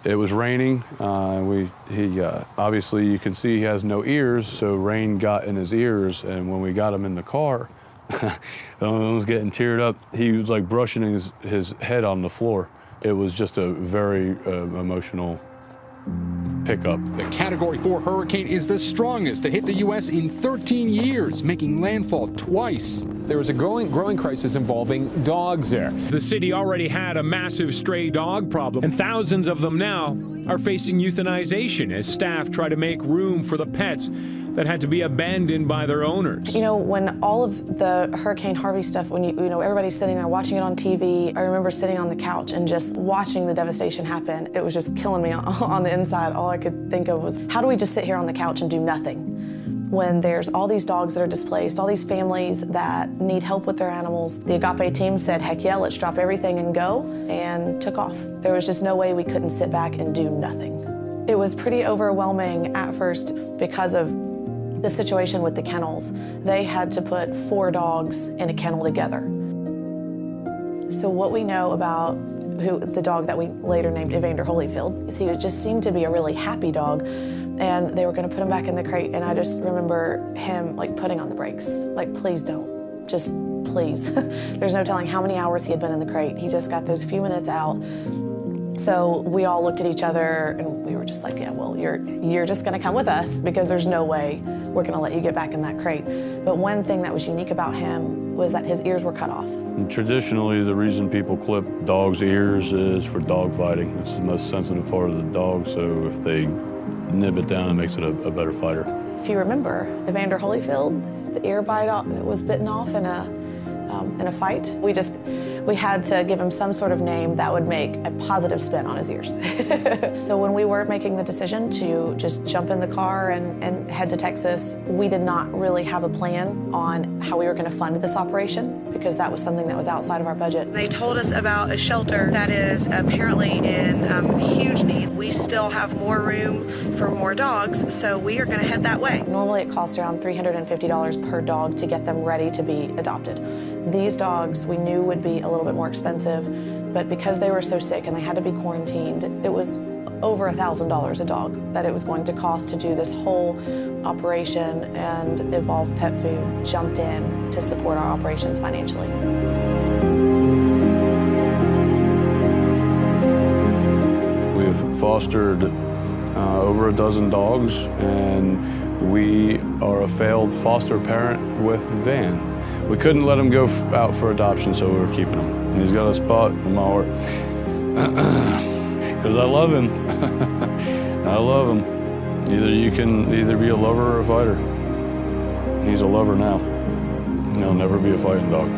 It was raining. Obviously you can see he has no ears, so rain got in his ears, and when we got him in the car, I was getting teared up. He was like brushing his head on the floor. It was just a very emotional pickup. The Category 4 hurricane is the strongest to hit the U.S. in 13 years, making landfall twice. There is a growing crisis involving dogs there. The city already had a massive stray dog problem, and thousands of them now are facing euthanization as staff try to make room for the pets that had to be abandoned by their owners. You know, when all of the Hurricane Harvey stuff, when you know everybody's sitting there watching it on TV, I remember sitting on the couch and just watching the devastation happen. It was just killing me on the inside. All I could think of was, how do we just sit here on the couch and do nothing? When there's all these dogs that are displaced, all these families that need help with their animals. The Agape team said, heck yeah, let's drop everything and go, and took off. There was just no way we couldn't sit back and do nothing. It was pretty overwhelming at first because of the situation with the kennels. They had to put 4 dogs in a kennel together. So what we know about the dog that we later named Vander is he just seemed to be a really happy dog, and they were going to put him back in the crate, and I just remember him like putting on the brakes, like, please don't, just please. There's no telling how many hours he had been in the crate. He just got those few minutes out. So we all looked at each other and we were just like, yeah, well, you're just gonna come with us because there's no way we're gonna let you get back in that crate. But one thing that was unique about him was that his ears were cut off. And traditionally, the reason people clip dogs' ears is for dog fighting. It's the most sensitive part of the dog, so if they nib it down, it makes it a better fighter. If you remember, Vander the ear bite was bitten off in a fight. We had to give him some sort of name that would make a positive spin on his ears. So when we were making the decision to just jump in the car and head to Texas, we did not really have a plan on how we were going to fund this operation because that was something that was outside of our budget. They told us about a shelter that is apparently in huge need. We still have more room for more dogs, so we are going to head that way. Normally it costs around $350 per dog to get them ready to be adopted. These dogs we knew would be a little bit more expensive, but because they were so sick and they had to be quarantined, it was over $1,000 a dog that it was going to cost to do this whole operation, and Evolve Pet Food jumped in to support our operations financially. We've fostered over a dozen dogs, and we are a failed foster parent with Van. We couldn't let him go out for adoption, so we were keeping him. He's got a spot in my heart. Because I love him. I love him. You can be a lover or a fighter. He's a lover now. He'll never be a fighting dog.